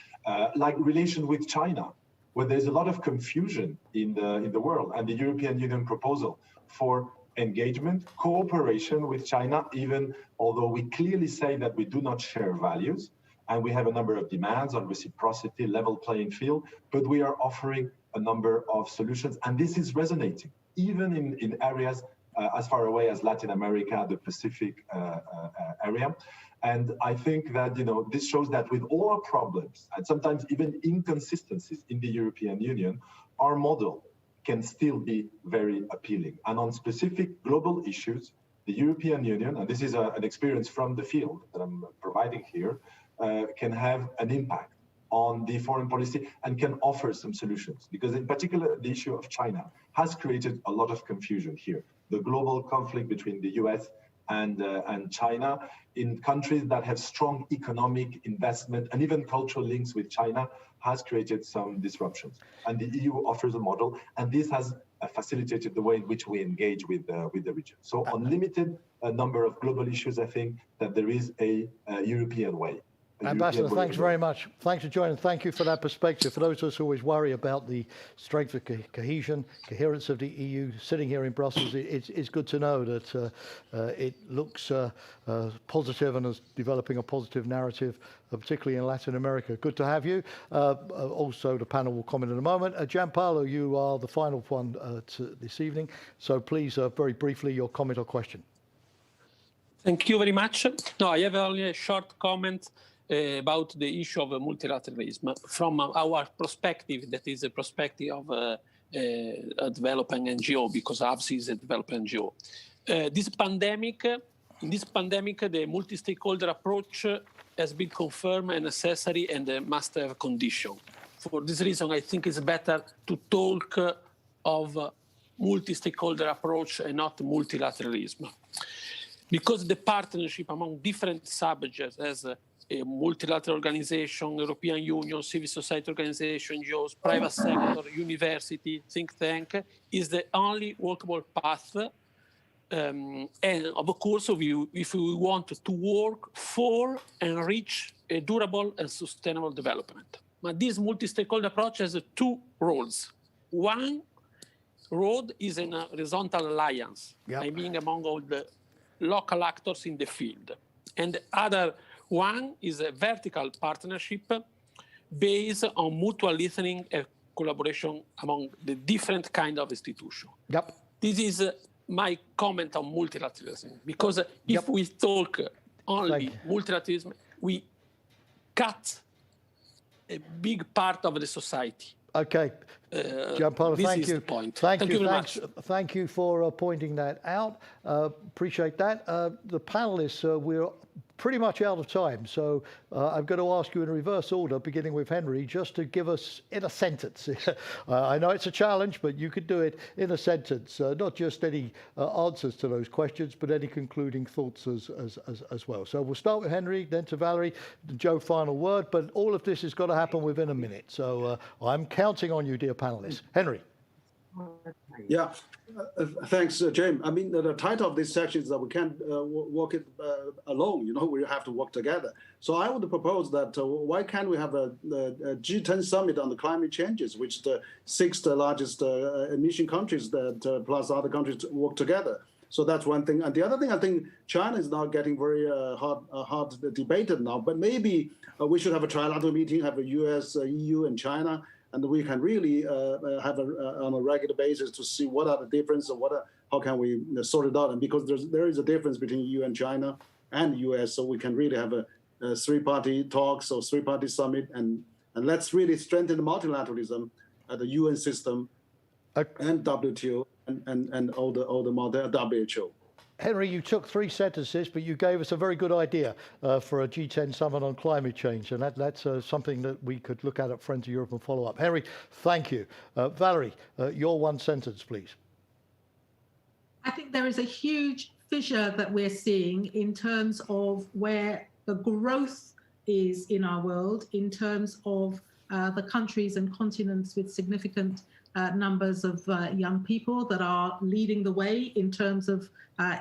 like relation with China, where there's a lot of confusion in the world, and the European Union proposal for engagement, cooperation with China, even although we clearly say that we do not share values, and we have a number of demands on reciprocity, level playing field, but we are offering a number of solutions, and this is resonating, even in areas as far away as Latin America, the Pacific area. And I think that, this shows that with all our problems, and sometimes even inconsistencies in the European Union, our model can still be very appealing. And on specific global issues, the European Union, and this is an experience from the field that I'm providing here, can have an impact on the foreign policy and can offer some solutions. Because in particular, the issue of China has created a lot of confusion here. The global conflict between the US and China in countries that have strong economic investment and even cultural links with China has created some disruptions. And the EU offers a model, and this has facilitated the way in which we engage with the region. So on limited number of global issues, I think that there is a European way. Ambassador, thanks very much. Thanks for joining. Thank you for that perspective. For those of us who always worry about the strength of coherence of the EU, sitting here in Brussels, it's good to know that it looks positive and is developing a positive narrative, particularly in Latin America. Good to have you. Also, the panel will comment in a moment. Gianpaolo, you are the final one this evening. So please, very briefly, your comment or question. Thank you very much. No, I have only a short comment about the issue of multilateralism from our perspective, that is a perspective of a developing NGO, because ABSI is a developing NGO. In this pandemic, the multi-stakeholder approach has been confirmed and necessary and a must-have condition. For this reason, I think it's better to talk of multi-stakeholder approach and not multilateralism. Because the partnership among different subjects as a multilateral organization, European Union, civil society organization, NGOs, private sector, university, think tank, is the only workable path. And of course, if we want to work for and reach a durable and sustainable development. But this multi-stakeholder approach has two roles. One road is an horizontal alliance, I mean among all the local actors in the field. And the other one is a vertical partnership based on mutual listening and collaboration among the different kind of institutions. This is my comment on multilateralism, because if we talk only multilateralism, we cut a big part of the society. Okay. Gianpaolo, this thank is you. the point. Thank you very thanks, much. Thank you for pointing that out. Appreciate that. The panelists, we're pretty much out of time, so I'm going to ask you in reverse order, beginning with Henry, just to give us in a sentence. I know it's a challenge, but you could do it in a sentence, not just any answers to those questions, but any concluding thoughts as well. So we'll start with Henry, then to Valerie, Joe, final word, but all of this has got to happen within a minute. So I'm counting on you, dear panelists. Henry. Yeah, thanks, James. I mean, the title of this section is that we can't walk it alone. You know, we have to work together. So I would propose that why can't we have a G10 summit on the climate changes, which the sixth largest emission countries that plus other countries work together. So that's one thing. And the other thing, I think China is now getting very hard debated now. But maybe we should have a trilateral meeting, have a US, EU, and China. And we can really have on a regular basis to see what are the differences, how can we sort it out. And because there is a difference between EU and China and US, so we can really have a three-party talks or three-party summit, and let's really strengthen the multilateralism at the UN system and WTO and all the WHO. Henry, you took 3 sentences, but you gave us a very good idea for a G10 summit on climate change, and that's something that we could look at Friends of Europe and follow up. Henry, thank you. Valerie, your 1 sentence, please. I think there is a huge fissure that we're seeing in terms of where the growth is in our world, in terms of the countries and continents with significant numbers of young people that are leading the way in terms of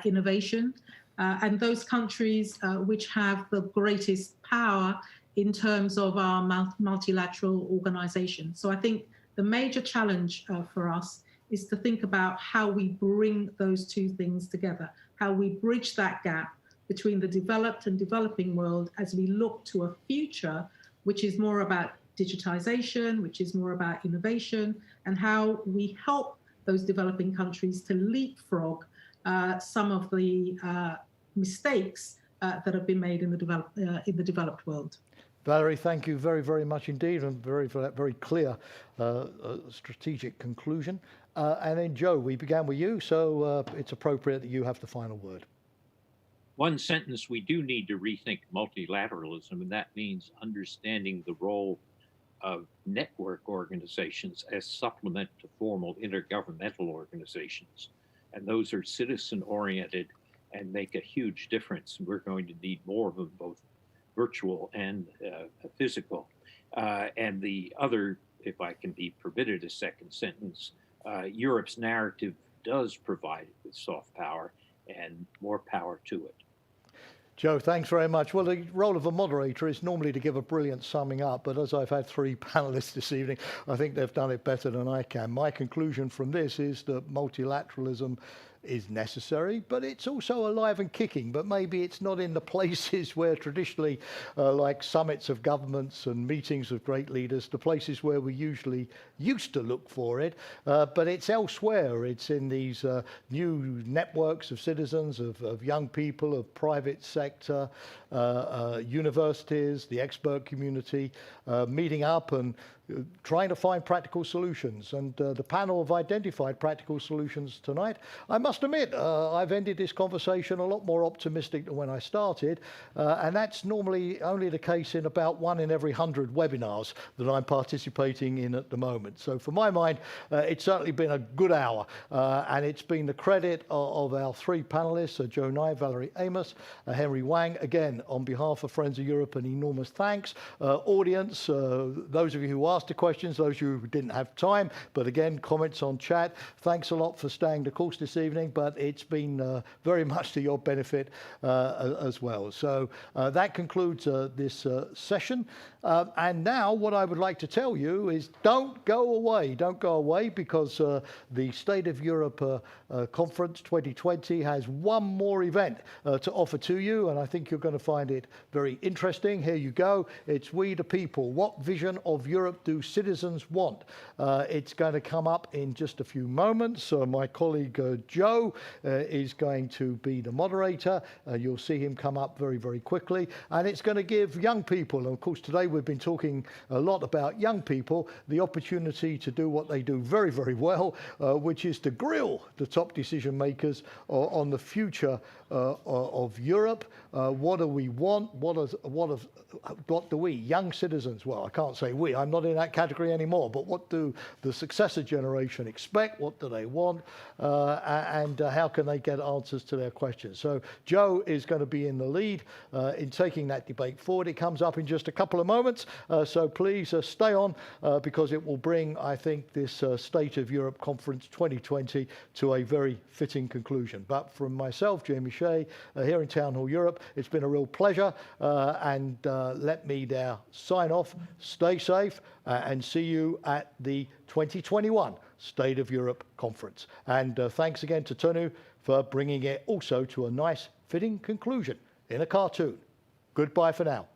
innovation, and those countries which have the greatest power in terms of our multilateral organization. So I think the major challenge for us is to think about how we bring those 2 things together, how we bridge that gap between the developed and developing world as we look to a future which is more about digitization, which is more about innovation, and how we help those developing countries to leapfrog some of the mistakes that have been made in the developed world. Valerie, thank you very, very much indeed, and for that very clear strategic conclusion. And then Joe, we began with you, so it's appropriate that you have the final word. 1 sentence, we do need to rethink multilateralism, and that means understanding the role of network organizations as supplement to formal intergovernmental organizations. And those are citizen-oriented and make a huge difference. We're going to need more of them, both virtual and physical. And the other, if I can be permitted a second sentence, Europe's narrative does provide it with soft power, and more power to it. Joe, thanks very much. Well, the role of a moderator is normally to give a brilliant summing up, but as I've had 3 panelists this evening, I think they've done it better than I can. My conclusion from this is that multilateralism is necessary, but it's also alive and kicking, but maybe it's not in the places where traditionally, like summits of governments and meetings of great leaders, the places where we usually used to look for it, but it's elsewhere. It's in these new networks of citizens, of young people, of private sector, universities, the expert community, meeting up and trying to find practical solutions. And the panel have identified practical solutions tonight. I must admit, I've ended this conversation a lot more optimistic than when I started, and that's normally only the case in about 1 in every 100 webinars that I'm participating in at the moment. So for my mind, it's certainly been a good hour, and it's been the credit of our 3 panelists, Joe Nye, Valerie Amos, Henry Wang. Again, on behalf of Friends of Europe, an enormous thanks. Audience, those of you who asked the questions, those of you who didn't have time, but again, comments on chat, thanks a lot for staying the course this evening, but it's been very much to your benefit as well. So that concludes this session. And now what I would like to tell you is don't go away, because the State of Europe Conference 2020 has one more event to offer to you, and I think you're going to find it very interesting. Here you go. It's We the People. What vision of Europe do citizens want? It's going to come up in just a few moments. My colleague Joe Joe is going to be the moderator. You'll see him come up very, very quickly. And it's going to give young people, and of course today we've been talking a lot about young people, the opportunity to do what they do very, very well, which is to grill the top decision makers on the future of Europe. What do we want? What do we, young citizens, well, I can't say we, I'm not in that category anymore, but what do the successor generation expect? What do they want? And how can they get answers to their questions? So Joe is going to be in the lead in taking that debate forward. It comes up in just a couple of moments, so please stay on because it will bring, I think, this State of Europe Conference 2020 to a very fitting conclusion. But from myself, Jamie Shea, here in Town Hall Europe, it's been a real pleasure, and let me now sign off. Stay safe and see you at the 2021 State of Europe Conference. And thanks again to Tonu for bringing it also to a nice fitting conclusion in a cartoon. Goodbye for now.